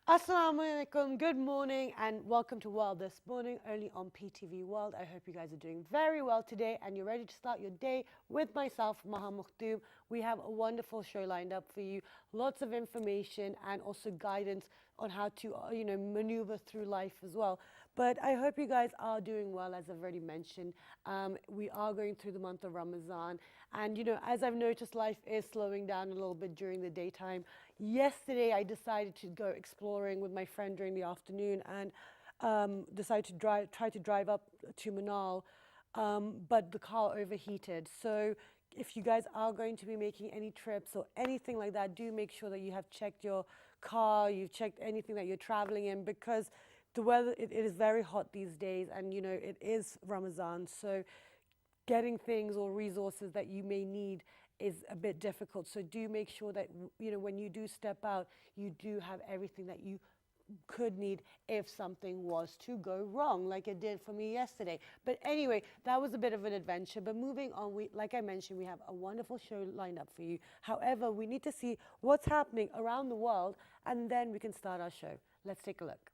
Assalamu alaikum, good morning, and welcome to World This Morning, only on PTV World. I hope you guys are doing very well today and you're ready to start your day with myself, Maha Mukhdoom. We have a wonderful show lined up for you, lots of information and also guidance on how to, maneuver through life as well. But I hope you guys are doing well, as I've already mentioned. We are going through the month of Ramadan, and as I've noticed, life is slowing down a little bit during the daytime. Yesterday, I decided to go exploring with my friend during the afternoon and decided to try to drive up to Manal, but the car overheated. So if you guys are going to be making any trips or anything like that, do make sure that you have checked your car, you've checked anything that you're traveling in, because the weather, it is very hot these days, and it is Ramadan, so getting things or resources that you may need is a bit difficult. So do make sure that when you do step out, you do have everything that you could need if something was to go wrong, like it did for me yesterday. But anyway, that was a bit of an adventure. But moving on, like I mentioned, we have a wonderful show lined up for you. However, we need to see what's happening around the world, and then we can start our show. Let's take a look.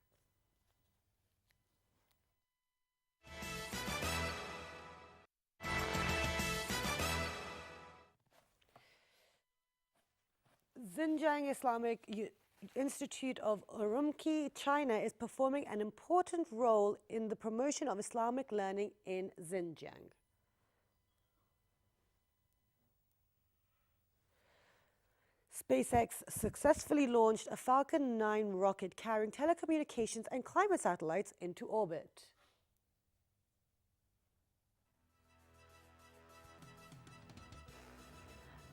Xinjiang Islamic Institute of Urumqi, China, is performing an important role in the promotion of Islamic learning in Xinjiang. SpaceX successfully launched a Falcon 9 rocket carrying telecommunications and climate satellites into orbit.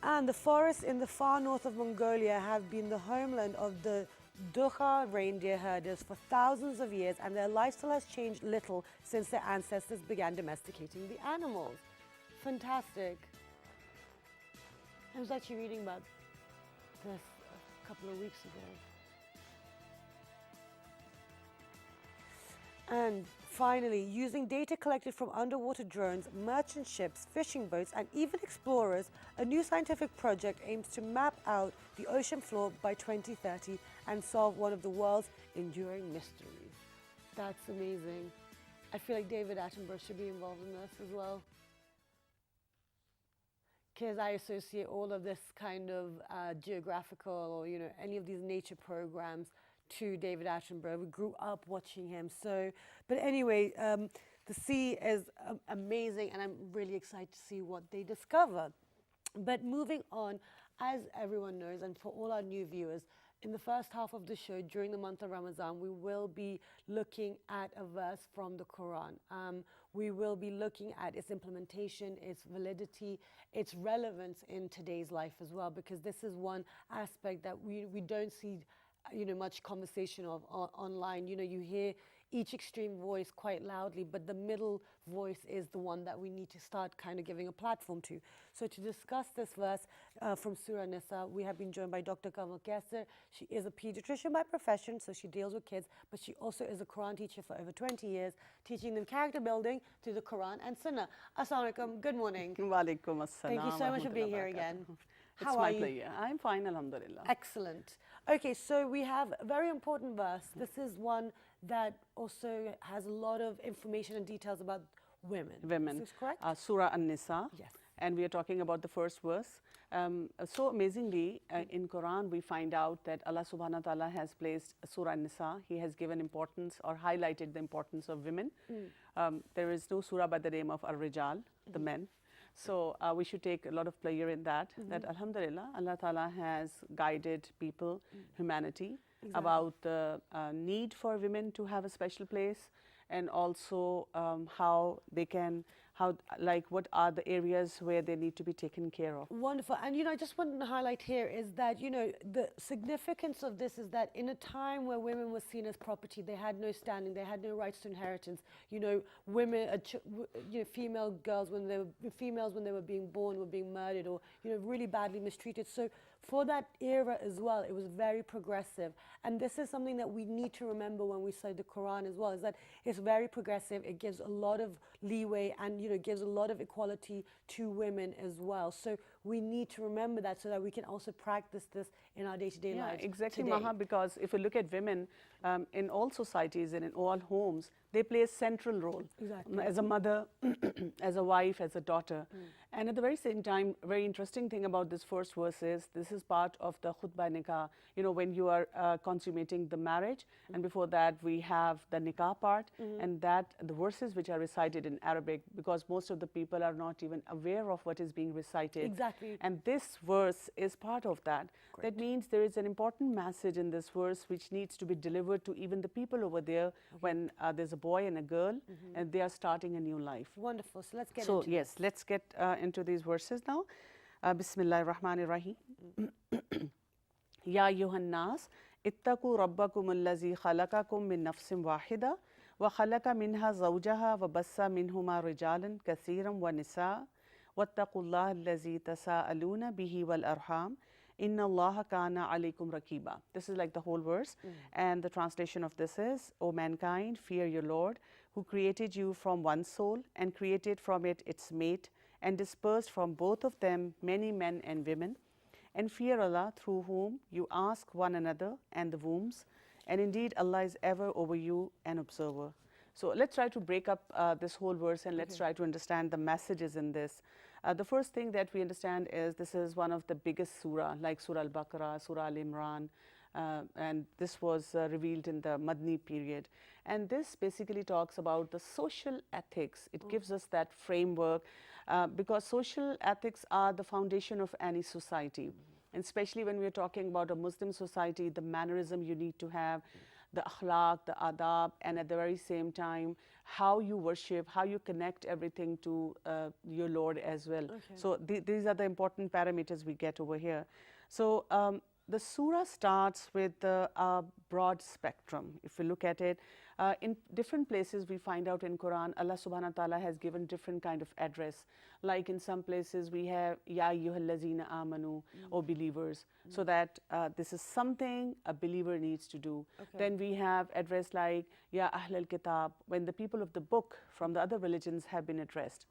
And the forests in the far north of Mongolia have been the homeland of the Dukha reindeer herders for thousands of years, and their lifestyle has changed little since their ancestors began domesticating the animals. Fantastic. I was actually reading about this a couple of weeks ago. And finally, using data collected from underwater drones, merchant ships, fishing boats, and even explorers, a new scientific project aims to map out the ocean floor by 2030 and solve one of the world's enduring mysteries. That's amazing. I feel like David Attenborough should be involved in this as well, because I associate all of this kind of geographical or any of these nature programs to David Attenborough. We grew up watching him. So, but anyway, the sea is amazing, and I'm really excited to see what they discover. But moving on, as everyone knows, and for all our new viewers, in the first half of the show, during the month of Ramadan, we will be looking at a verse from the Quran. We will be looking at its implementation, its validity, its relevance in today's life as well, because this is one aspect that we don't see much conversation of online. You hear each extreme voice quite loudly, but the middle voice is the one that we need to start kind of giving a platform to. So to discuss this verse from Surah Nisa, we have been joined by Dr. Kamal Kesser. She is a pediatrician by profession, so she deals with kids, but she also is a Quran teacher for over 20 years, teaching them character building through the Quran and Sunnah. Assalamu alaikum, good morning. Walaikum assalam. Thank you so much for being here again. It's my pleasure. I'm fine, alhamdulillah. Excellent. Okay, so we have a very important verse. This is one that also has a lot of information and details about women. Women. Is this correct? Surah An-Nisa. Yes. And we are talking about the first verse. So amazingly, in Quran, we find out that Allah subhanahu wa ta'ala has placed Surah An-Nisa. He has given importance or highlighted the importance of women. There is no surah by the name of Ar-Rijal, the men. So we should take a lot of pleasure in that, that alhamdulillah, Allah Ta'ala has guided people, humanity, about the need for women to have a special place, and also how they can, what are the areas where they need to be taken care of. Wonderful. And I just want to highlight here is that, the significance of this is that in a time where women were seen as property, they had no standing, they had no rights to inheritance. Women, female girls, females when they were being born were being murdered or, really badly mistreated. So for that era as well, it was very progressive. And this is something that we need to remember when we study the Quran as well, is that it's very progressive. It gives a lot of leeway and, you know, gives a lot of equality to women as well. So we need to remember that so that we can also practice this in our day-to-day lives. Exactly, today. Maha, because if you look at women in all societies and in all homes, they play a central role. Exactly. As a mother, as a wife, as a daughter. And at the very same time, very interesting thing about this first verse is this is part of the khutbah nikah, you know, when you are consummating the marriage. And before that, we have the nikah part, and that the verses which are recited in Arabic, because most of the people are not even aware of what is being recited. Exactly. And this verse is part of that. That means there is an important message in this verse which needs to be delivered to even the people over there when there's a boy and a girl and they are starting a new life. Wonderful. So let's get So into yes, let's get into these verses now. Bismillah ar-Rahman ar-Rahim. Ya ayyuhan nas, ittaqu rabbakum allazi khalaqakum min nafsin wahida wa khalaqa minha zawjaha wa bassa minhuma rijalan kathiran wa nisa wattaqullaha allazi tasaaluna bihi wal arham inna allaha kana alaykum raqiba. This is like the whole verse, and the translation of this is, O mankind, fear your Lord, who created you from one soul and created from it its mate and dispersed from both of them many men and women, and fear Allah through whom you ask one another and the wombs, and indeed Allah is ever over you an observer. So let's try to break up this whole verse and let's try to understand the messages in this. The first thing that we understand is this is one of the biggest surah, like Surah Al-Baqarah, Surah Al-Imran, and this was revealed in the Madni period. And this basically talks about the social ethics. It gives us that framework because social ethics are the foundation of any society. And especially when we're talking about a Muslim society, the mannerism you need to have, the akhlaq, the adab, and at the very same time, how you worship, how you connect everything to your Lord as well. So these are the important parameters we get over here. So the surah starts with a broad spectrum. If we look at it, in different places we find out in Quran, Allah subhanahu wa ta'ala has given different kind of address. Like in some places we have, Ya ayyuhallazina amanu, or believers. So that this is something a believer needs to do. Then we have address like, Ya ahlal kitab, when the people of the book from the other religions have been addressed.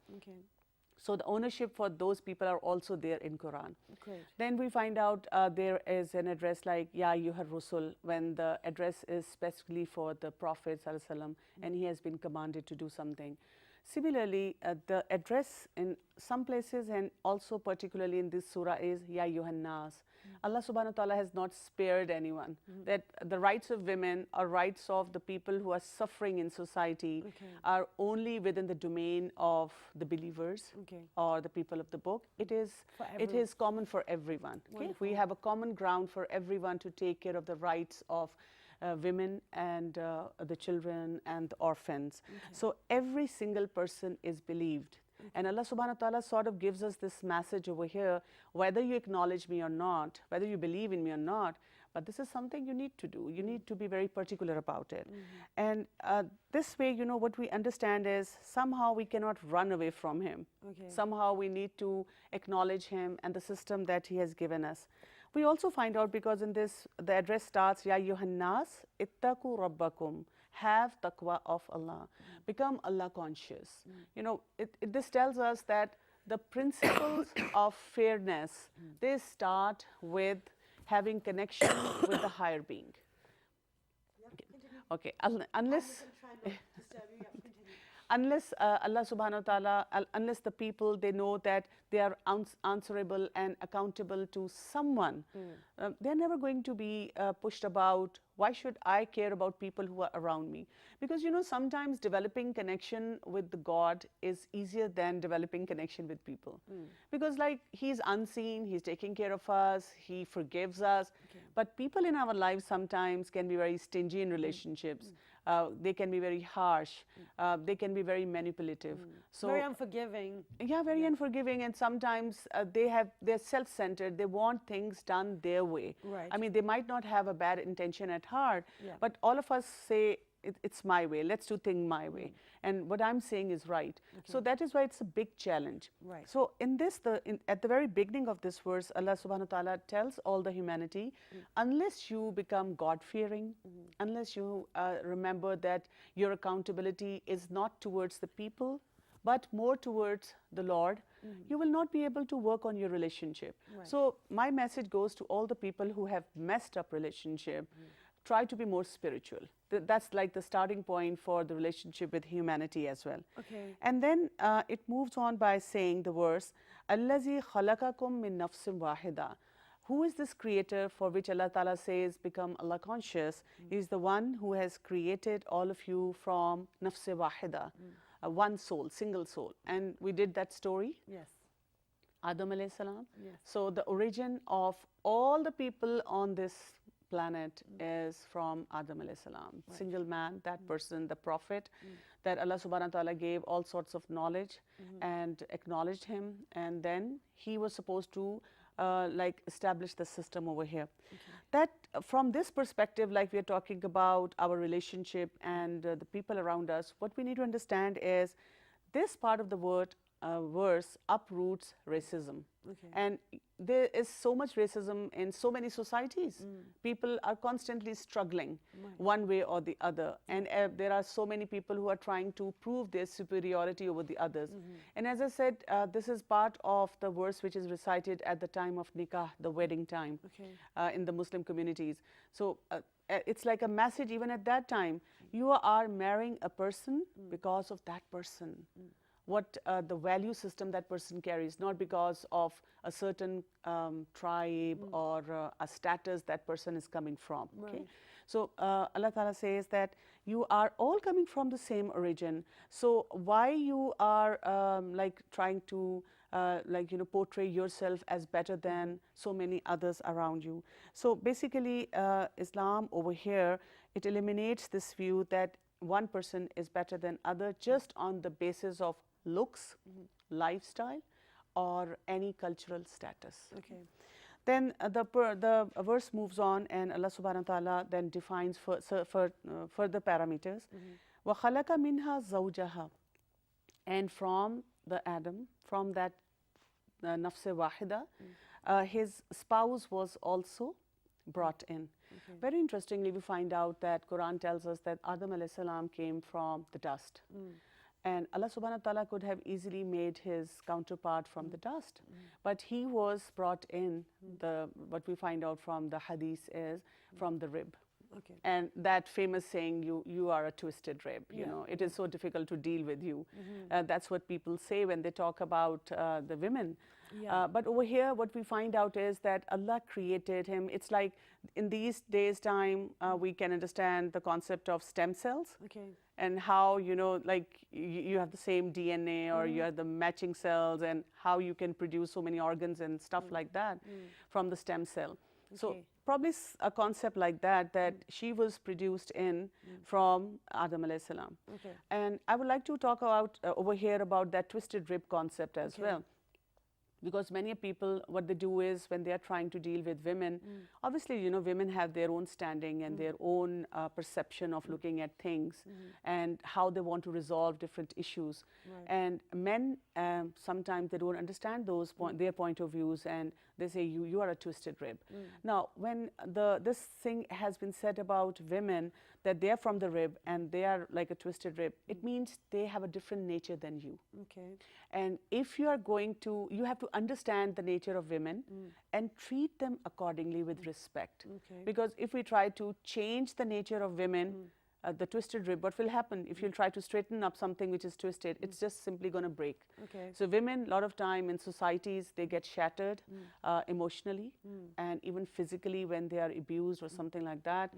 So the ownership for those people are also there in Quran. Then we find out there is an address like Ya ayyuhar rusul, when the address is specifically for the Prophet ﷺ, and he has been commanded to do something. Similarly, the address in some places and also particularly in this surah is Ya ayyuhan nas. Allah subhanahu wa ta'ala has not spared anyone. That the rights of women or rights of the people who are suffering in society are only within the domain of the believers or the people of the book. It is common for everyone. We have a common ground for everyone to take care of the rights of women and the children and the orphans. So every single person is believed. And Allah subhanahu wa ta'ala sort of gives us this message over here, whether you acknowledge me or not, whether you believe in me or not, but this is something you need to do. You need to be very particular about it. And this way, you know, what we understand is somehow we cannot run away from him. Somehow we need to acknowledge him and the system that he has given us. We also find out, because in this, the address starts, Ya ayyuhan nas, ittaqu rabbakum. Have taqwa of Allah. Become Allah conscious. You know, this tells us that the principles of fairness, they start with having connection with the higher being. Okay, unless Allah subhanahu wa ta'ala, unless the people, they know that they are answerable and accountable to someone, they're never going to be pushed about, why should I care about people who are around me? Because, you know, sometimes developing connection with the God is easier than developing connection with people. Because like he's unseen, he's taking care of us, he forgives us. But people in our lives sometimes can be very stingy in relationships. They can be very harsh. They can be very manipulative. So very unforgiving. Yeah, very unforgiving. And sometimes they're self-centered. They want things done their way. I mean, they might not have a bad intention at heart, but all of us say it's my way. Let's do things my way. And what I'm saying is right. So that is why it's a big challenge. Right. So in this, at the very beginning of this verse, Allah subhanahu wa ta'ala tells all the humanity, unless you become God-fearing, unless you remember that your accountability is not towards the people, but more towards the Lord, you will not be able to work on your relationship. Right. So my message goes to all the people who have messed up relationship. Try to be more spiritual. That's like the starting point for the relationship with humanity as well. Okay. And then it moves on by saying the verse, Allazi khalaqakum min nafsim wahida. Who is this creator for which Allah Ta'ala says, become Allah conscious? He is the one who has created all of you from nafse wahida, one soul, single soul. And we did that story. Yes. Adam alayhi salam. Yes. So the origin of all the people on this planet is from Adam alayhi salam. Right. Single man, that person, the prophet, that Allah subhanahu wa ta'ala gave all sorts of knowledge and acknowledged him. And then he was supposed to like establish the system over here. That from this perspective, like we are talking about our relationship and the people around us, what we need to understand is this part of the verse uproots racism. Okay. And there is so much racism in so many societies. People are constantly struggling one way or the other. And there are so many people who are trying to prove their superiority over the others. And as I said, this is part of the verse which is recited at the time of nikah, the wedding time, in the Muslim communities. So it's like a message even at that time. You are marrying a person because of that person. What the value system that person carries, not because of a certain tribe or a status that person is coming from. Okay? So Allah Ta'ala says that you are all coming from the same origin. So why you are like trying to like portray yourself as better than so many others around you? So basically, Islam over here, it eliminates this view that one person is better than other just on the basis of looks, lifestyle, or any cultural status. Okay. Then the verse moves on, and Allah subhanahu wa ta'ala then defines further parameters. وَخَلَقَ مِنْهَا زَوْجَهَا. And from the Adam, from that nafse wahida, his spouse was also brought in. Very interestingly, we find out that Quran tells us that Adam alayhi salam came from the dust. And Allah subhanahu wa ta'ala could have easily made his counterpart from the dust. But he was brought in, what we find out from the hadith is from the rib. Okay. And that famous saying, you are a twisted rib, you know, it is so difficult to deal with you. That's what people say when they talk about the women. But over here, what we find out is that Allah created him. It's like in these days' time, we can understand the concept of stem cells. Okay. And how, like you have the same DNA or you have the matching cells, and how you can produce so many organs and stuff like that from the stem cell. So probably a concept like that, she was produced in from Adam alayhi salam. Okay. And I would like to talk about over here about that twisted rib concept as well. Because many people, what they do is when they are trying to deal with women, obviously, women have their own standing and their own perception of looking at things and how they want to resolve different issues. And men, sometimes they don't understand their point of views, and they say, you are a twisted rib. Now, when this thing has been said about women, that they are from the rib and they are like a twisted rib, it means they have a different nature than you. Okay. And if you are you have to understand the nature of women and treat them accordingly with respect. Okay. Because if we try to change the nature of women, the twisted rib, what will happen? If you'll try to straighten up something which is twisted, it's just simply going to break. Okay. So women, a lot of time in societies, they get shattered emotionally and even physically when they are abused or something like that.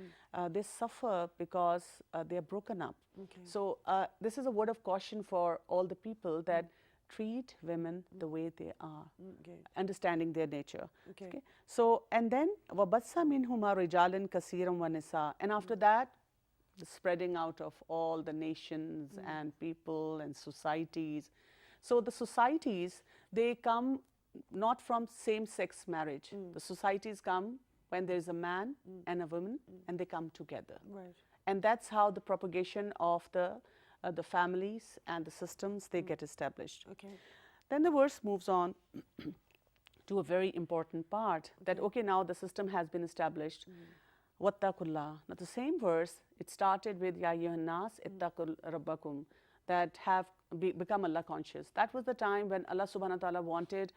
They suffer because they are broken up. Okay. So this is a word of caution for all the people that treat women the way they are, understanding their nature. Okay. So, and then وَبَثَّ مِنْهُمَا رِجَالًا كَثِيرًا وَنِسَاءً. And after that, the spreading out of all the nations and people and societies. So the societies, they come not from same-sex marriage. The societies come when there is a man and a woman, and they come together. Right. And that's how the propagation of the families and the systems, they get established. Okay. Then the verse moves on to a very important part that, okay, now the system has been established. Wattakullah. Now the same verse, it started with Ya ayyuhan nas ittaqul rabbakum, that have become Allah conscious. That was the time when Allah subhanahu wa ta'ala wanted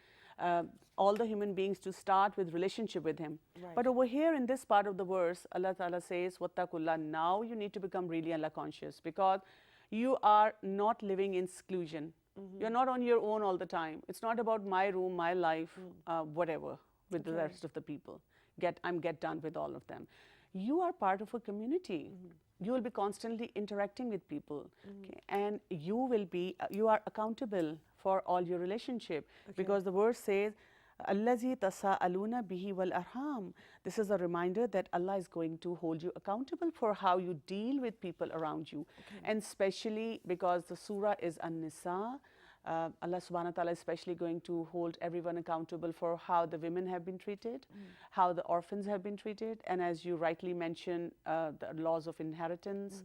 all the human beings to start with relationship with Him. Right. But over here in this part of the verse, Allah ta'ala says, Wattakullah, now you need to become really Allah conscious, because you are not living in seclusion. You're not on your own all the time. It's not about my room, my life, whatever, with the rest of the people. I'm get done with all of them. You are part of a community. You will be constantly interacting with people, okay? And you are accountable for all your relationship, because the verse says, Allazi tasa'aluna bihi wal arham. This is a reminder that Allah is going to hold you accountable for how you deal with people around you. And especially because the surah is An-Nisa, Allah subhanahu wa ta'ala is especially going to hold everyone accountable for how the women have been treated, how the orphans have been treated, and as you rightly mentioned, the laws of inheritance,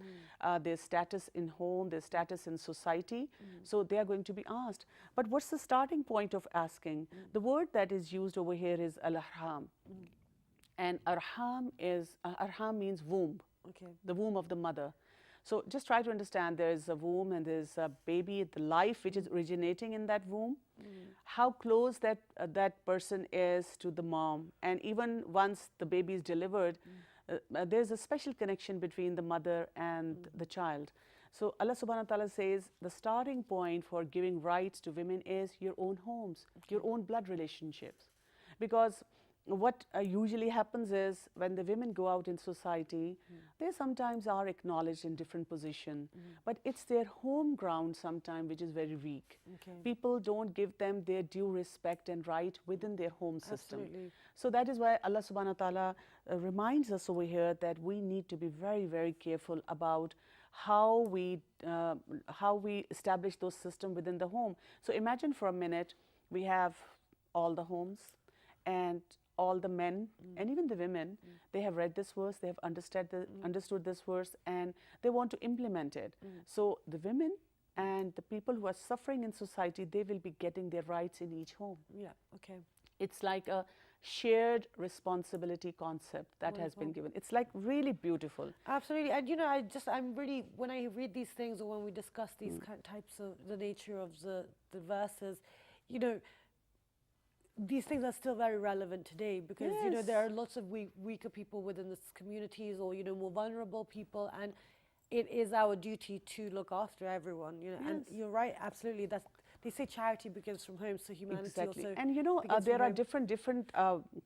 their status in home, their status in society. So they are going to be asked. But what's the starting point of asking? The word that is used over here is al-arham. And arham means womb, the womb of the mother. So just try to understand, there is a womb and there's a baby, the life which is originating in that womb, how close that person is to the mom. And even once the baby is delivered, there's a special connection between the mother and the child. So Allah subhanahu wa ta'ala says the starting point for giving rights to women is your own homes, your own blood relationships. Because what usually happens is when the women go out in society, they sometimes are acknowledged in different positions, but it's their home ground sometimes which is very weak. People don't give them their due respect and right within their home system. Absolutely. So that is why Allah subhanahu wa ta'ala reminds us over here that we need to be very, very careful about how we establish those systems within the home. So imagine for a minute, we have all the homes, and all the men and even the women, they have read this verse, they have understood this verse, and they want to implement it. So the women and the people who are suffering in society, they will be getting their rights in each home. Yeah, okay. It's like a shared responsibility concept that has been given. It's like really beautiful. Absolutely. And you know, I'm really, when I read these things or when we discuss these types of the nature of the verses, you know, these things are still very relevant today, because you know, there are lots of weaker people within these communities, or you know, more vulnerable people, and it is our duty to look after everyone, you know. And you're right, absolutely, they say charity begins from home, so humanity also. And you know, there are different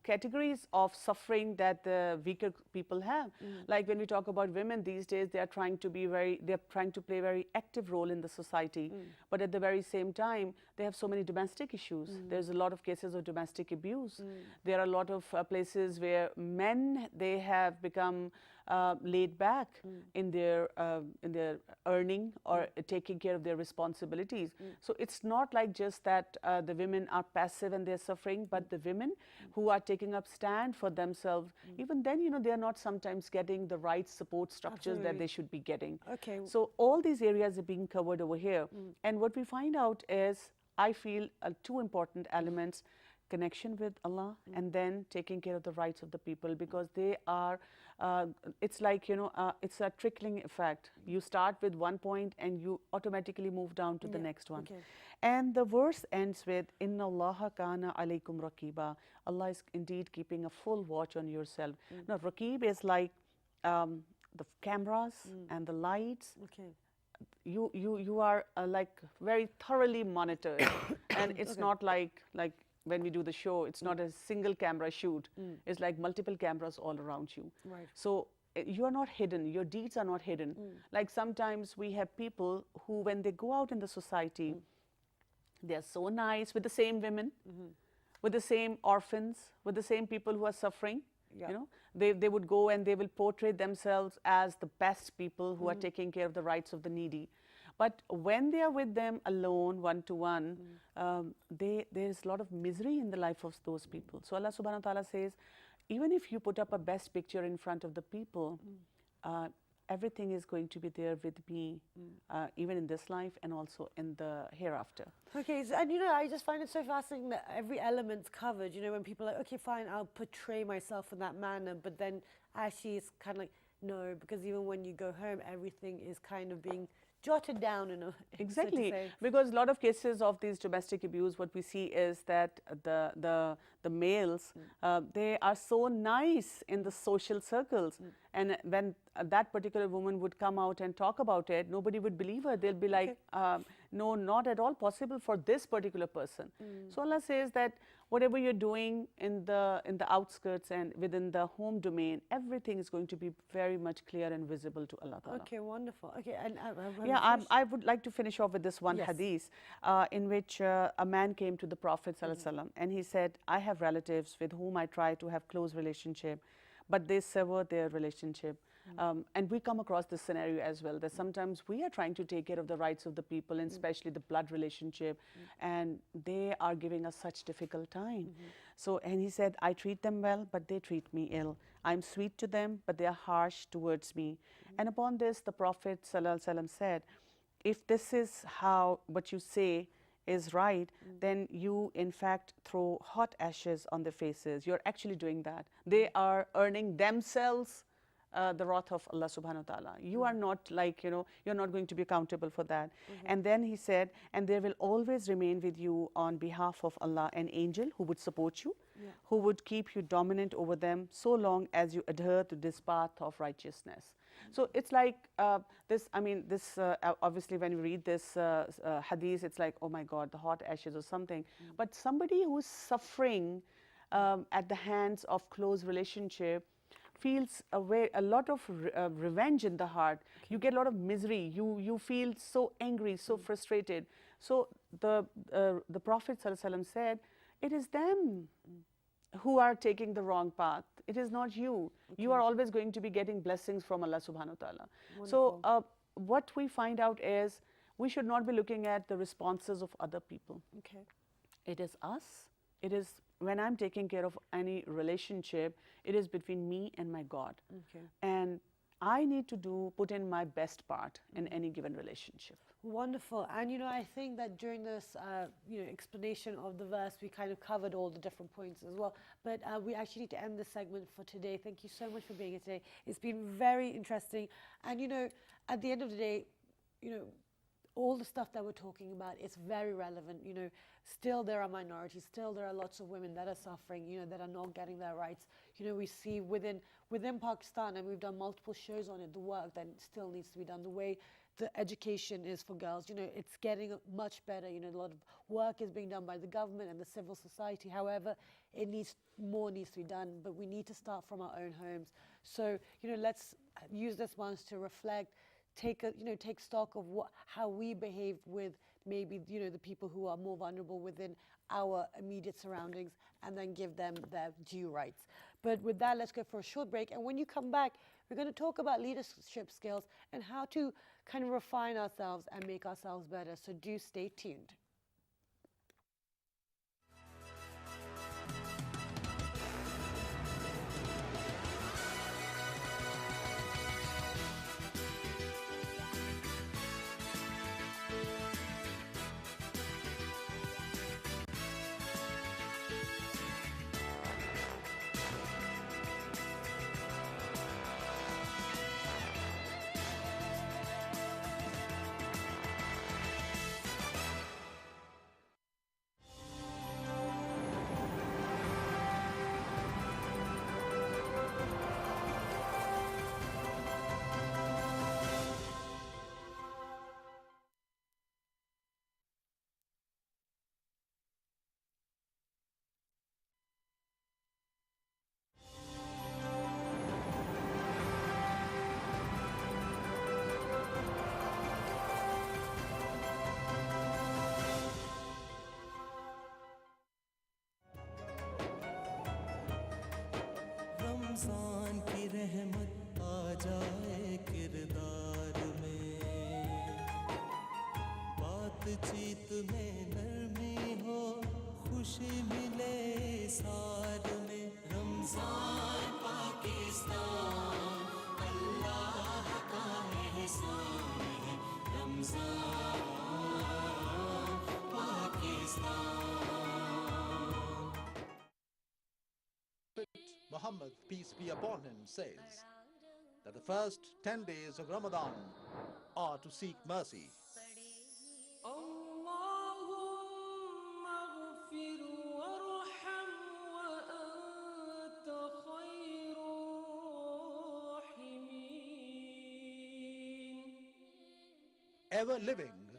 categories of suffering that the weaker people have. Like when we talk about women these days, they're trying to play a very active role in the society, but at the very same time, they have so many domestic issues. There's a lot of cases of domestic abuse. There are a lot of places where men, they have become laid back in their earning or taking care of their responsibilities. So it's not like just that the women are passive and they're suffering, but the women who are taking up stand for themselves, even then, you know, they are not sometimes getting the right support structures that they should be getting. Okay. So all these areas are being covered over here. And what we find out is, I feel two important elements: connection with Allah, and then taking care of the rights of the people, because they are, it's like, you know, it's a trickling effect. You start with one point and you automatically move down to the next one. And the verse ends with, Inna Allaha kana alaykum raqiba. Allah is indeed keeping a full watch on yourself. Now, raqib is like the cameras and the lights. You are like very thoroughly monitored. And it's not like when we do the show, it's not a single camera shoot. It's like multiple cameras all around you. Right. So you are not hidden. Your deeds are not hidden. Like sometimes we have people who, when they go out in the society, they are so nice with the same women, with the same orphans, with the same people who are suffering. You know, they would go and they will portray themselves as the best people who are taking care of the rights of the needy. But when they are with them alone, one-to-one, there is a lot of misery in the life of those people. So Allah subhanahu wa ta'ala says, even if you put up a best picture in front of the people, everything is going to be there with me, even in this life and also in the hereafter. Okay, so, and you know, I just find it so fascinating that every element's covered. You know, when people are like, okay, fine, I'll portray myself in that manner, but then actually it's kind of like, no, because even when you go home, everything is kind of being jotted down in a Exactly, so to say. because a lot of cases of these domestic abuse, what we see is that the males, they are so nice in the social circles, and when that particular woman would come out and talk about it, nobody would believe her. They'll be like, no, not at all possible for this particular person. So Allah says that whatever you're doing in the outskirts and within the home domain, everything is going to be very much clear and visible to Allah Ta'ala. Okay, wonderful. Okay, and I would like to finish off with this one Yes. hadith in which a man came to the Prophet ﷺ and he said, I have relatives with whom I try to have close relationship, but they sever their relationship. And we come across this scenario as well, that sometimes we are trying to take care of the rights of the people, and especially the blood relationship, and they are giving us such difficult time. So, and he said, I treat them well, but they treat me ill. I'm sweet to them, but they are harsh towards me. And upon this, the Prophet ﷺ said, if this is how what you say is right, then you in fact throw hot ashes on their faces. You're actually doing that. They are earning themselves the wrath of Allah subhanahu wa ta'ala. You are not like, you know, you're not going to be accountable for that. And then he said, and there will always remain with you on behalf of Allah an angel who would support you, who would keep you dominant over them so long as you adhere to this path of righteousness. So it's like this, I mean, this obviously when you read this hadith, it's like, oh my God, the hot ashes or something. But somebody who's suffering at the hands of close relationship feels a lot of revenge in the heart. You get a lot of misery. You feel so angry, so frustrated. So the Prophet ﷺ said, it is them who are taking the wrong path. It is not you. You are always going to be getting blessings from Allah subhanahu wa ta'ala. So what we find out is we should not be looking at the responses of other people. Okay. It is us. It is when I'm taking care of any relationship, it is between me and my God. Okay. And I need to put in my best part in any given relationship. Wonderful. And you know, I think that during this explanation of the verse, we kind of covered all the different points as well. But we actually need to end this segment for today. Thank you so much for being here today. It's been very interesting. And you know, at the end of the day, you know, all the stuff that we're talking about is very relevant. You know, still there are minorities, still there are lots of women that are suffering, you know, that are not getting their rights. You know, we see within Pakistan, and we've done multiple shows on it, the work that still needs to be done, the way the education is for girls. You know, it's getting much better. You know, a lot of work is being done by the government and the civil society. However, more needs to be done, but we need to start from our own homes. So, you know, let's use this once to reflect, take stock of how we behave with maybe, you know, the people who are more vulnerable within our immediate surroundings, and then give them their due rights. But with that, let's go for a short break. And when you come back, we're going to talk about leadership skills and how to kind of refine ourselves and make ourselves better. So do stay tuned. Ramzan की रहमत आ जाए किरदार में, बातचीत में नरमी हो, खुशी मिले सार में। रमजान पाकिस्तान अल्लाह का Muhammad, peace be upon him, says that the first 10 days of Ramadan are to seek mercy. اللهم اغفر وارحم وأنت خير الراحمين. Ever living,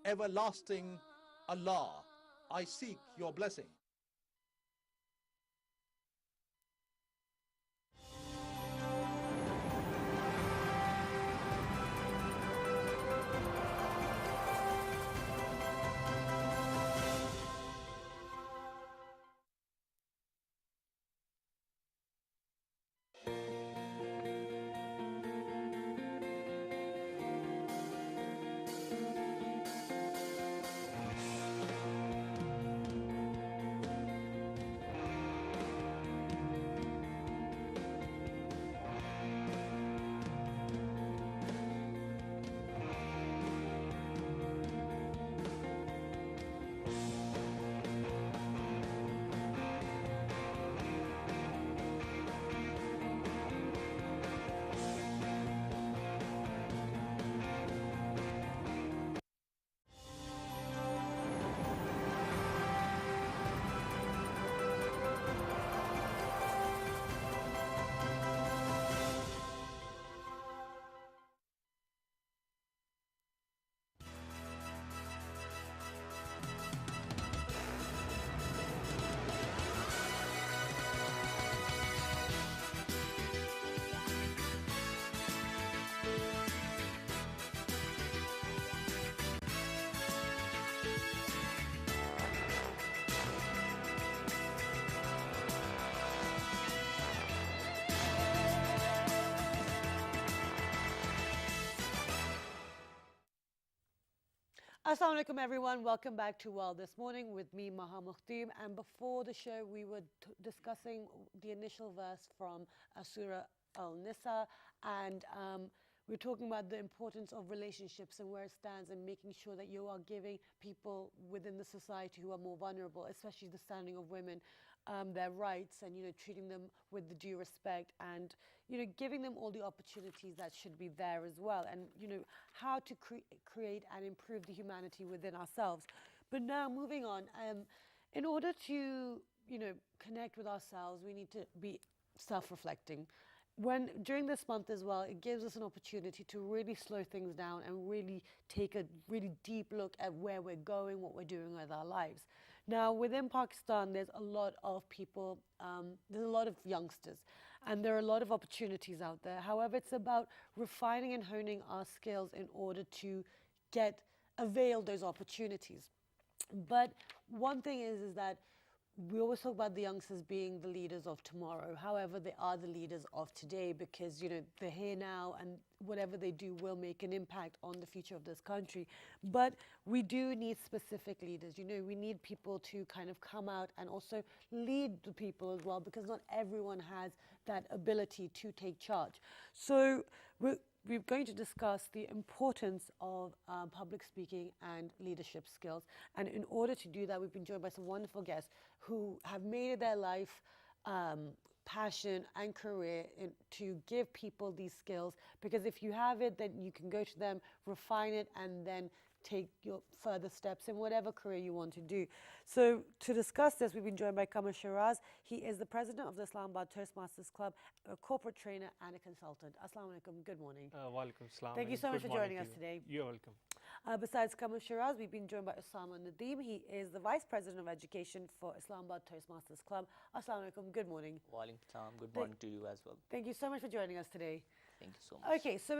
everlasting Allah, I seek your blessing. Assalamu alaikum everyone, welcome back to Well This Morning with me, Maha Mukhtim. And before the show, we were discussing the initial verse from Surah Al-Nisa, and we're talking about the importance of relationships and where it stands, and making sure that you are giving people within the society who are more vulnerable, especially the standing of women, their rights, and treating them with the due respect, and giving them all the opportunities that should be there as well, and how to create and improve the humanity within ourselves. But now moving on, in order to connect with ourselves, we need to be self-reflecting. During this month as well, it gives us an opportunity to really slow things down and really take a really deep look at where we're going, what we're doing with our lives. Now, within Pakistan, there's a lot of people, there's a lot of youngsters, and there are a lot of opportunities out there. However, it's about refining and honing our skills in order to avail those opportunities. But one thing is that we always talk about the youngsters being the leaders of tomorrow. However, they are the leaders of today, because they're here now, and whatever they do will make an impact on the future of this country. But we do need specific leaders. We need people to kind of come out and also lead the people as well, because not everyone has that ability to take charge. So we're going to discuss the importance of public speaking and leadership skills. And in order to do that, we've been joined by some wonderful guests who have made it their life passion and career to give people these skills, because if you have it, then you can go to them, refine it, and then take your further steps in whatever career you want to do. So to discuss this, we've been joined by Qamar Shiraz. He is the president of the Islamabad Toastmasters Club, a corporate trainer and a consultant. Assalamu alaikum, good morning. Walaikum salam. Thank you so much for joining us today. You're welcome. Besides Qamar Shiraz, we've been joined by Osama Nadeem. He is the vice president of education for Islamabad Toastmasters Club. Assalamu alaikum, good morning. Walaikum salam. Good morning to you as well. Thank you so much for joining us today. Thank you so much. Okay, so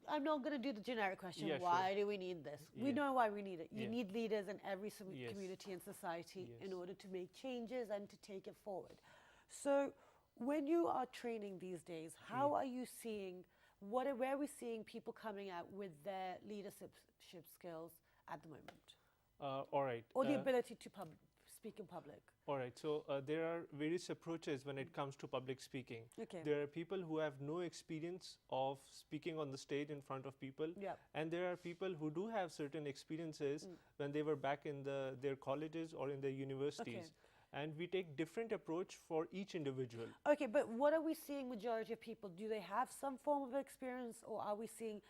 I'm not gonna do the generic question. Yeah, why sure. do we need this? We Yeah. know why we need it. You Yeah. need leaders in every Yes. community and society Yes. in order to make changes and to take it forward. So when you are training these days, how are you seeing, where are we seeing people coming out with their leadership skills at the moment? All right. Or the ability to speak in public? All right, so there are various approaches when it comes to public speaking. Okay. There are people who have no experience of speaking on the stage in front of people, Yep. and there are people who do have certain experiences when they were back in their colleges or in their universities. And we take different approach for each individual. Okay, but what are we seeing majority of people? Do they have some form of experience, or are we seeing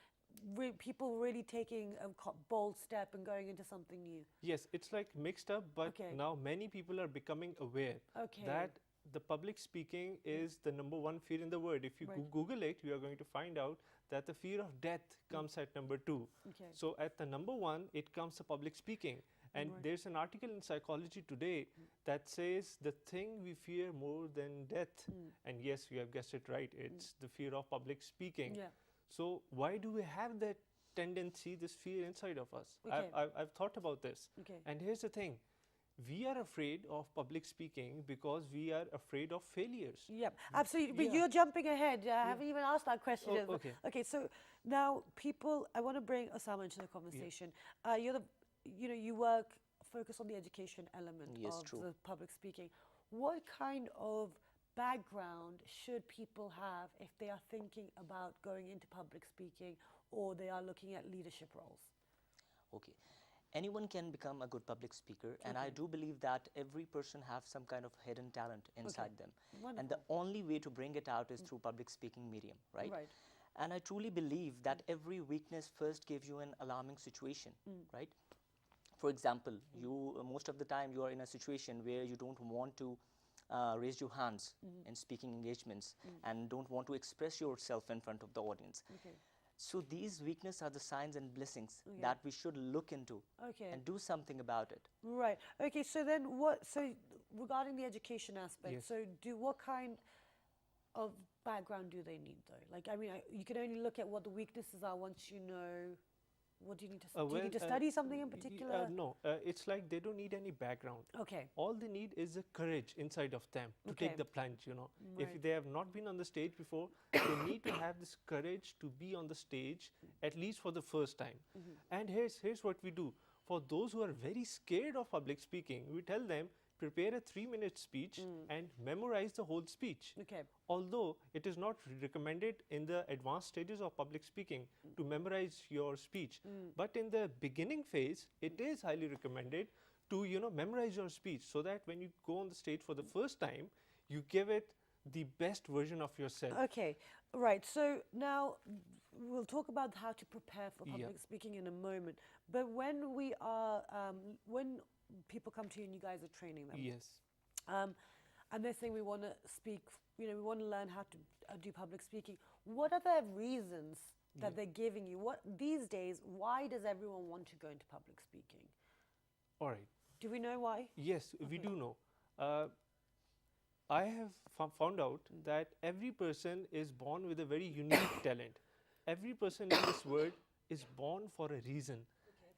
people really taking a bold step and going into something new? Yes, it's like mixed up, but Okay. now many people are becoming aware Okay. that the public speaking is the #1 fear in the world. If you Right. Google it, you are going to find out that the fear of death comes at #2. Okay. So at the #1, it comes the public speaking. And Right. there's an article in Psychology Today that says the thing we fear more than death. And yes, you have guessed it right. It's the fear of public speaking. Yeah. So why do we have that tendency, this fear inside of us? Okay. I've thought about this. Okay. And here's the thing. We are afraid of public speaking because we are afraid of failures. Yep, absolutely. But Yeah. you're jumping ahead. I haven't even asked that question. Oh, yet. okay. Okay, so now people, I want to bring Osama into the conversation. You work, focus on the education element Yes, of true. the public speaking. What kind of background should people have if they are thinking about going into public speaking or they are looking at leadership roles? Okay. Anyone can become a good public speaker, and I do believe that every person has some kind of hidden talent inside them. And the only way to bring it out is through public speaking medium, right? Right. And I truly believe that every weakness first gives you an alarming situation, right? For example, you most of the time you are in a situation where you don't want to raise your hands in speaking engagements and don't want to express yourself in front of the audience. Okay. So these weaknesses are the signs and blessings that we should look into Okay. and do something about it. Right. Okay. So then, so regarding the education aspect, Yes. so what kind of background do they need, though? Like, I mean, you can only look at what the weaknesses are once you know. What do you need to? Do you need to study something in particular? No, it's like they don't need any background. Okay. All they need is the courage inside of them to Okay. take the plunge, you know. Right. If they have not been on the stage before, they need to have this courage to be on the stage, at least for the first time. And here's what we do. For those who are very scared of public speaking, we tell them, prepare a 3-minute speech and memorize the whole speech. Okay. Although it is not recommended in the advanced stages of public speaking to memorize your speech, but in the beginning phase, it is highly recommended to memorize your speech, so that when you go on the stage for the first time, you give it the best version of yourself. Okay. Right. So now we'll talk about how to prepare for Yeah. public speaking in a moment. But when we are, when people come to you and you guys are training them, Yes. and they're saying we want to speak, we want to learn how to do public speaking. What are the reasons that they're giving you? What these days? Why does everyone want to go into public speaking? All right. Do we know why? Yes, we do know. I have found out that every person is born with a very unique talent. Every person in this world is born for a reason.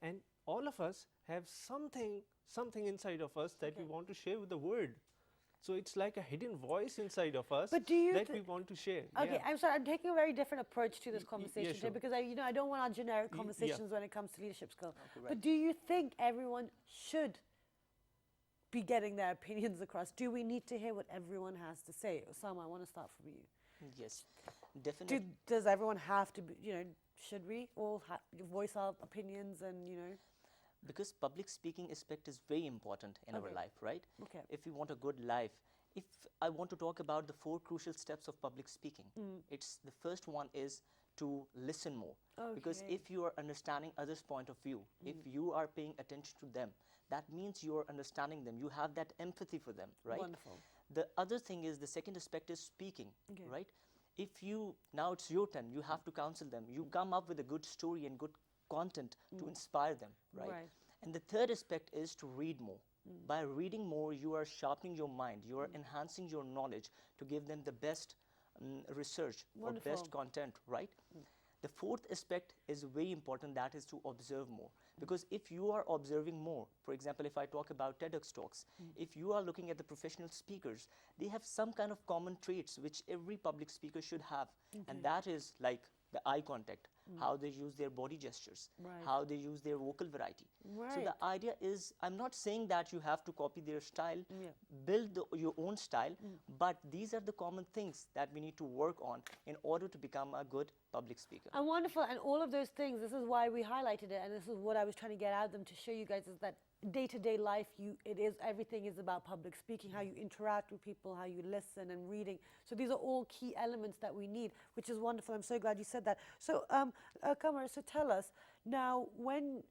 And all of us have something inside of us that we want to share with the world. So it's like a hidden voice inside of us But do you that we want to share. Okay, Yeah. I'm sorry. I'm taking a very different approach to this yeah, conversation today sure. because I don't want our generic yeah. conversations when it comes to leadership skills. right. But do you think everyone should be getting their opinions across? Do we need to hear what everyone has to say? Osama, I want to start from you. Yes, definitely. Does everyone have to be, should we all voice our opinions and, Because public speaking aspect is very important in our Okay. life, right? Okay. If we want a good life, if I want to talk about the 4 crucial steps of public speaking, it's the first one is to listen more. Because Okay. if you are understanding others' point of view, if you are paying attention to them, that means you are understanding them. You have that empathy for them, right? Wonderful. The other thing is the second aspect is speaking, Okay. right? If you, now it's your turn, you have to counsel them. You come up with a good story and good content to inspire them, right? Right. And the third aspect is to read more. By reading more, you are sharpening your mind, you are enhancing your knowledge to give them the best research or Wonderful. best content, right? The fourth aspect is very important, that is to observe more. Because if you are observing more, for example, if I talk about TEDx talks, if you are looking at the professional speakers, they have some kind of common traits which every public speaker should have. And that is like the eye contact, how they use their body gestures, Right. how they use their vocal variety. So the Right. idea is, I'm not saying that you have to copy their style, Yeah. build your own style, but these are the common things that we need to work on in order to become a good public speaker. And wonderful, and all of those things, this is why we highlighted it, and this is what I was trying to get out of them to show you guys, is that day-to-day life, everything is about public speaking, how you interact with people, how you listen and reading. So these are all key elements that we need, which is wonderful. I'm so glad you said that. So Kamar, so tell us now, when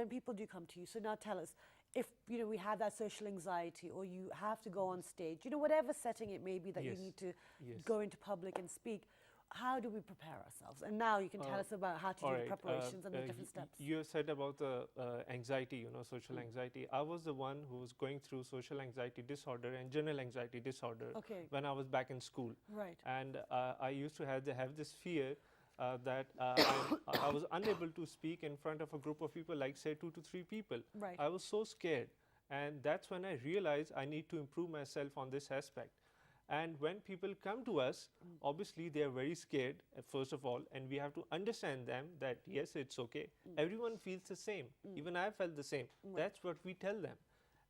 people do come to you, so now tell us, if we have that social anxiety, or you have to go on stage, whatever setting it may be that you Yes. need to Yes. go into public and speak, how do we prepare ourselves? And now you can tell us about how to do All the right, preparations and the different steps. You said about the anxiety, social anxiety. I was the one who was going through social anxiety disorder and general anxiety disorder Okay. when I was back in school. Right. And I used to have this fear that I was unable to speak in front of a group of people, like say 2 to 3 people. Right. I was so scared. And that's when I realized I need to improve myself on this aspect. And when people come to us, obviously they are very scared, first of all, and we have to understand them that yes, it's okay. Everyone feels the same. Even I felt the same. That's what we tell them.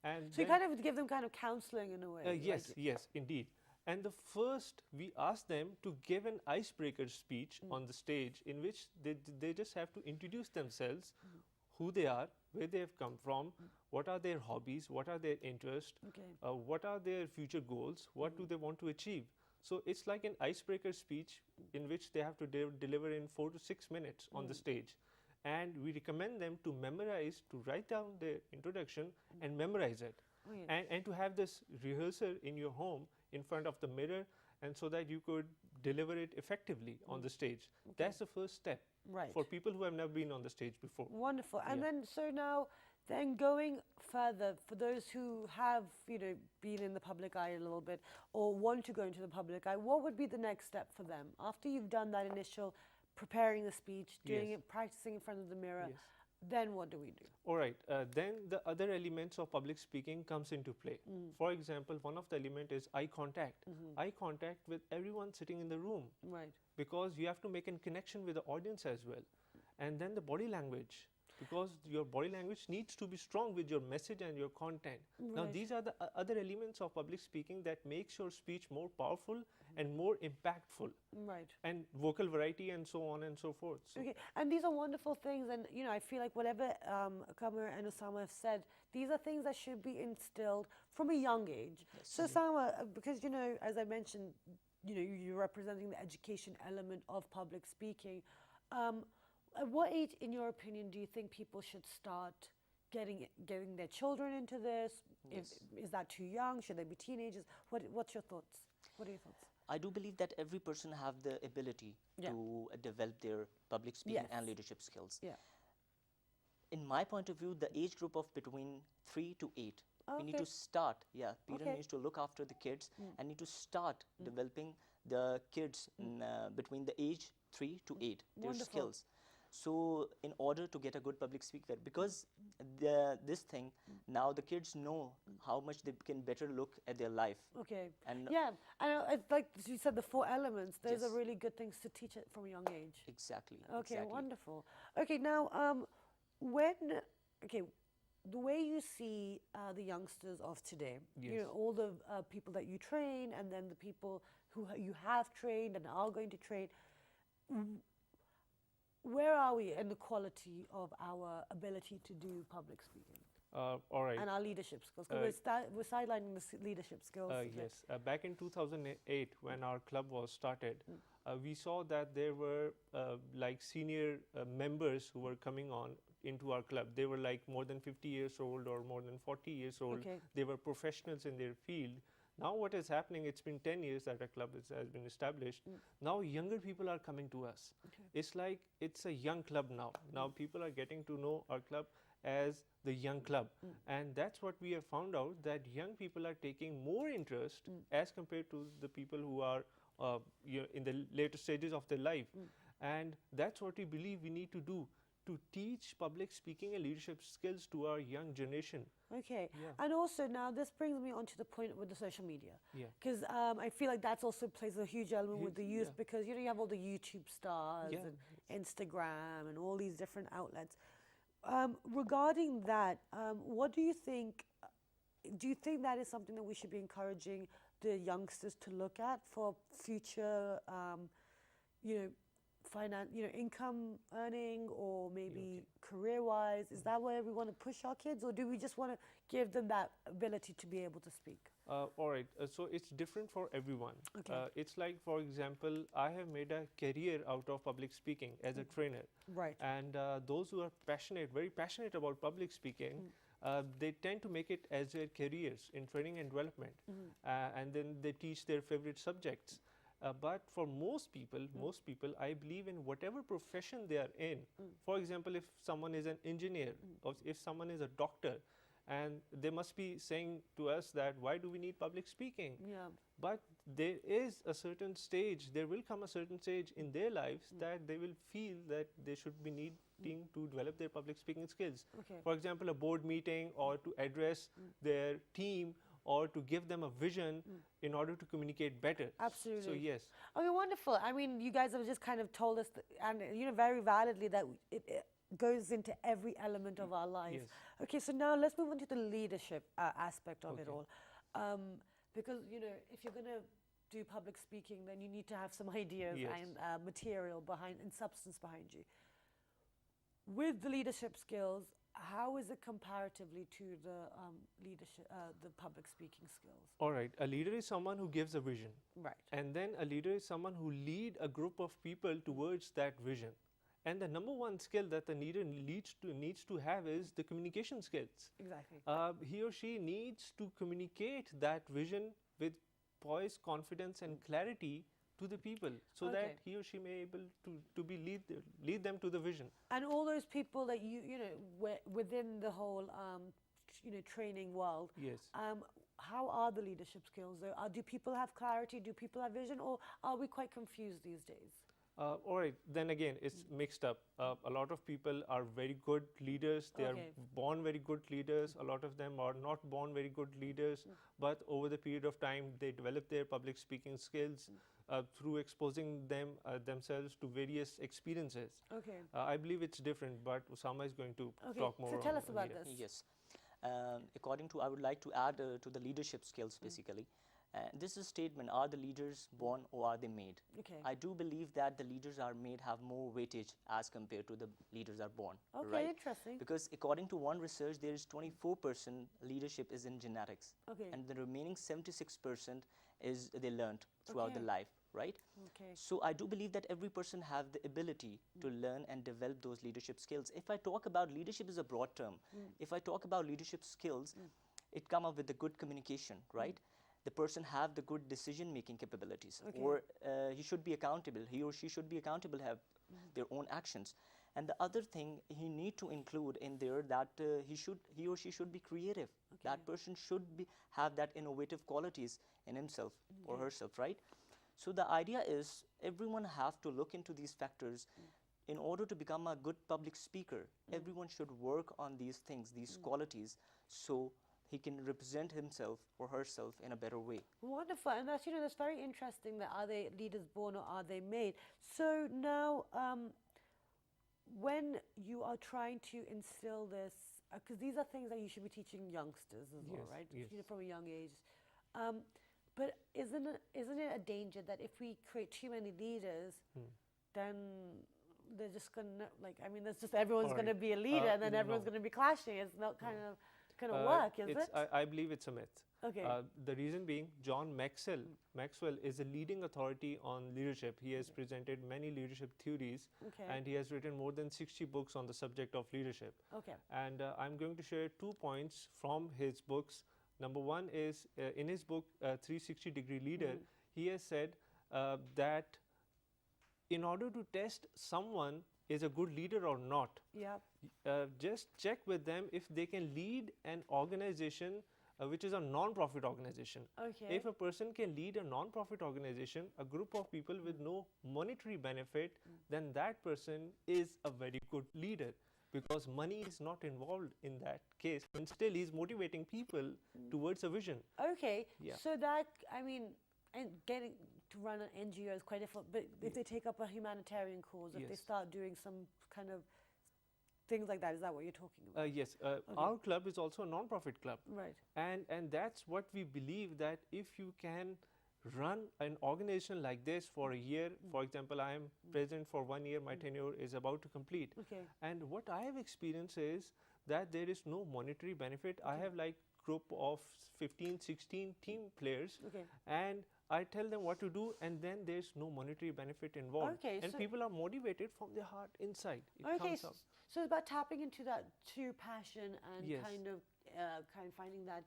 And So you kind of give them kind of counseling in a way. yes, yes, indeed. And the first, we ask them to give an icebreaker speech on the stage, in which they just have to introduce themselves, who they are, where they have come from, what are their hobbies, what are their interests, Okay. what are their future goals, what do they want to achieve. So it's like an icebreaker speech in which they have to deliver in 4 to 6 minutes on the stage. And we recommend them to memorize, to write down their introduction and memorize it. Oh, yeah. And to have this rehearsal in your home in front of the mirror, and so that you could deliver it effectively on the stage. That's the first step Right. for people who have never been on the stage before. Wonderful. And Yeah. then, so now, then going further, for those who have, been in the public eye a little bit, or want to go into the public eye, what would be the next step for them? After you've done that initial preparing the speech, doing Yes. it, practicing in front of the mirror, Yes. then what do we do? All right, then the other elements of public speaking comes into play. For example, one of the element is eye contact. Eye contact with everyone sitting in the room, Right. because you have to make a connection with the audience as well. And then the body language, because your body language needs to be strong with your message and your content. Now, Right. these are the other elements of public speaking that makes your speech more powerful and more impactful, Right. and vocal variety and so on and so forth. So Okay, and these are wonderful things, and I feel like whatever Kamar and Osama have said, these are things that should be instilled from a young age. So Osama, because as I mentioned, you're representing the education element of public speaking. At what age, in your opinion, do you think people should start getting their children into this? Is that too young? Should they be teenagers? What's your thoughts? What are your thoughts? I do believe that every person have the ability Yeah. to develop their public speaking Yes. and leadership skills. Yeah. In my point of view, the age group of between 3 to 8, we need Okay. to start, parents Okay. needs to look after the kids and need to start developing the kids between the age 3 to 8, their Wonderful. skills. So in order to get a good public speaker, because this thing, now the kids know how much they can better look at their life. Okay. And Yeah, and it's like you said, the 4 elements. Those are Yes. really good things to teach it from a young age. Exactly. Okay, exactly. wonderful. Okay, now the way you see the youngsters of today, Yes. all the people that you train, and then the people who you have trained and are going to train. Where are we in the quality of our ability to do public speaking all right. and our leadership skills? Because we're sidelining the leadership skills. a bit. Yes, back in 2008, when our club was started, we saw that there were like senior members who were coming on into our club. They were like more than 50 years old or more than 40 years old. Okay. They were professionals in their field. Now what is happening, it's been 10 years that our club has been established. Now younger people are coming to us. It's like it's a young club now. Now people are getting to know our club as the young club. And that's what we have found out, that young people are taking more interest as compared to the people who are in the later stages of their life. And that's what we believe we need to do, to teach public speaking and leadership skills to our young generation. Okay. Yeah. And also now this brings me on to the point with the social media. Yeah. Because I feel like that's also plays a huge element with the youth, Yeah. because you have all the YouTube stars Yeah. and Instagram and all these different outlets. Regarding that, what do you think? Do you think that is something that we should be encouraging the youngsters to look at for future, income earning, or maybe career-wise? Is that where we want to push our kids, or do we just want to give them that ability to be able to speak? All right, so it's different for everyone. Okay. It's like, for example, I have made a career out of public speaking as a trainer. Right. And those who are very passionate about public speaking, they tend to make it as their careers in training and development. And then they teach their favorite subjects. But for most people, I believe in whatever profession they are in. For example, if someone is an engineer, or if someone is a doctor, and they must be saying to us that why do we need public speaking? Yeah. But there is a certain stage, there will come a certain stage in their lives that they will feel that they should be needing to develop their public speaking skills. Okay. For example, a board meeting, or to address their team, or to give them a vision in order to communicate better. Absolutely. So yes. Okay, wonderful. I mean, you guys have just kind of told us, and very validly, that it goes into every element of our lives. Yes. Okay, so now let's move on to the leadership aspect of it all. Because, if you're going to do public speaking, then you need to have some ideas Yes. and material behind and substance behind you. With the leadership skills, how is it comparatively to the public speaking skills? All right, a leader is someone who gives a vision. Right. And then a leader is someone who lead a group of people towards that vision. And the number one skill that the leader needs to have is the communication skills. Exactly. He or she needs to communicate that vision with poise, confidence, and clarity to the people, so Okay. that he or she may able to lead them to the vision. And all those people that within the whole training world. Yes. How are the leadership skills though? Do people have clarity? Do people have vision? Or are we quite confused these days? All right, then again, it's mixed up. A lot of people are very good leaders. They Okay. are born very good leaders. A lot of them are not born very good leaders, but over the period of time, they develop their public speaking skills through exposing themselves to various experiences. Okay. I believe it's different, but Usama is going to Okay, talk more so tell on us about leader. this. Yes. I would like to add to the leadership skills basically. This is a statement, are the leaders born or are they made? Okay. I do believe that the leaders are made have more weightage as compared to the leaders are born. Okay, right? interesting. Because according to one research, there is 24% leadership is in genetics. Okay. And the remaining 76% is they learned throughout Okay. the life, right? Okay. So I do believe that every person have the ability to learn and develop those leadership skills. If I talk about leadership is a broad term. If I talk about leadership skills, it come up with the good communication, right? The person have the good decision-making capabilities, Okay. or he should be accountable. He or she should be accountable, have their own actions. And the other thing he need to include in there that he or she should be creative. That person should have that innovative qualities in himself or herself, right? So the idea is everyone have to look into these factors. In order to become a good public speaker, everyone should work on these things, these qualities, so he can represent himself or herself in a better way. Wonderful, and that's that's very interesting. That are they leaders born or are they made? So now, when you are trying to instill this, because these are things that you should be teaching youngsters as well, Yes, right? yes. From a young age. But isn't it a danger that if we create too many leaders, then they're just gonna there's just everyone's All gonna right. be a leader, and then everyone's no. gonna be clashing. It's not kind of gonna work, is it? I believe it's a myth. Okay. The reason being, John Maxwell is a leading authority on leadership. He has presented many leadership theories, Okay. and he has written more than 60 books on the subject of leadership. Okay. And I'm going to share 2 points from his books. Number one is in his book, 360-Degree Leader, he has said that in order to test someone is a good leader or not, Yeah. just check with them if they can lead an organization which is a non-profit organization. Okay. If a person can lead a non-profit organization, a group of people with no monetary benefit, then that person is a very good leader, because money is not involved in that case, and still he's motivating people towards a vision. Okay. Yeah. So that, I mean, and getting to run an NGO is quite difficult, but if they take up a humanitarian cause, if they Yes. start doing some kind of things like that, is that what you're talking about? Yes, our club is also a non-profit club. Right. And that's what we believe, that if you can run an organization like this for a year, for example, I am president for 1 year, my tenure is about to complete. Okay. And what I have experienced is that there is no monetary benefit. I have like group of 15, 16 team players, Okay. and I tell them what to do, and then there's no monetary benefit involved. Okay, And so- people are motivated from their heart inside. It Okay. comes up. So it's about tapping into that true passion and Yes. kind of finding that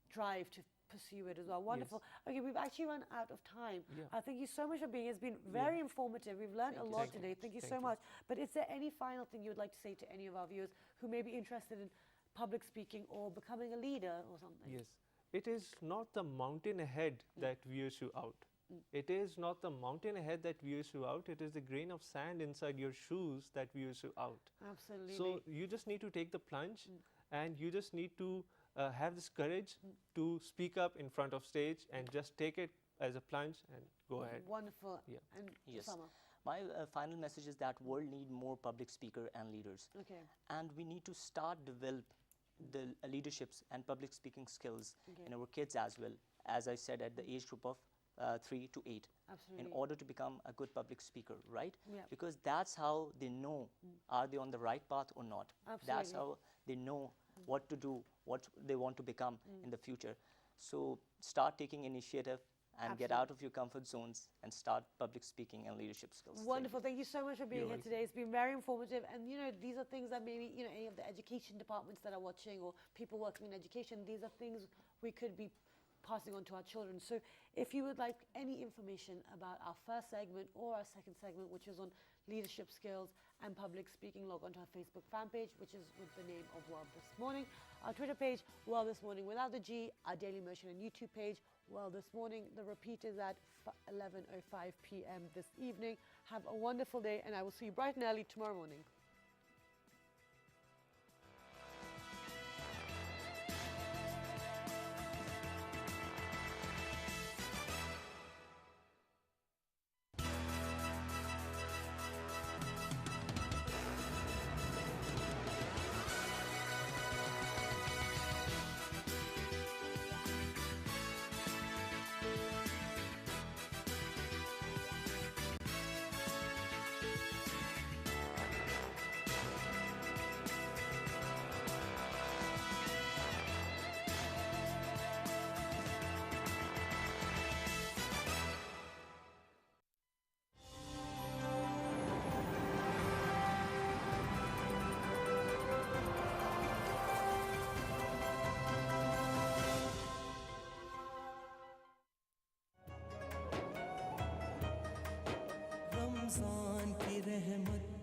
drive to pursue it as well. Wonderful. Okay, we've actually run out of time. Yeah. Thank you so much for being here. It's been very informative. We've learned Thank a you lot so today. much. Thank you Thank so you. much. But is there any final thing you would like to say to any of our viewers who may be interested in public speaking or becoming a leader or something? Yes, it is not the mountain ahead that wears you out. It is not the mountain ahead that wears you out. It is the grain of sand inside your shoes that wears you out. Absolutely. So you just need to take the plunge, and you just need to have this courage to speak up in front of stage and just take it as a plunge and go ahead. Wonderful. Yeah. And Yes. Osama. My final message is that world need more public speaker and leaders. Okay. And we need to start develop the leaderships and public speaking skills Okay. in our kids as well, as I said, at the age group of 3 to 8, Absolutely. in order to become a good public speaker, right? Yeah. Because that's how they know are they on the right path or not. That's Absolutely. how they know what to do, what they want to become in the future. So start taking initiative and get out of your comfort zones and start public speaking and leadership skills. Wonderful. Thank you so much for being You're here welcome. today. It's been very informative. And, you know, these are things that maybe, you know, any of the education departments that are watching or people working in education, these are things we could be passing on to our children. So if you would like any information about our first segment or our second segment, which is on leadership skills and public speaking, log on to our Facebook fan page, which is with the name of World This Morning. Our Twitter page, World This Morning without the G. Our Daily Motion and YouTube page, World This Morning. The repeat is at 11:05 p.m. this evening. Have a wonderful day, and I will see you bright and early tomorrow morning. Ramzan की रहमत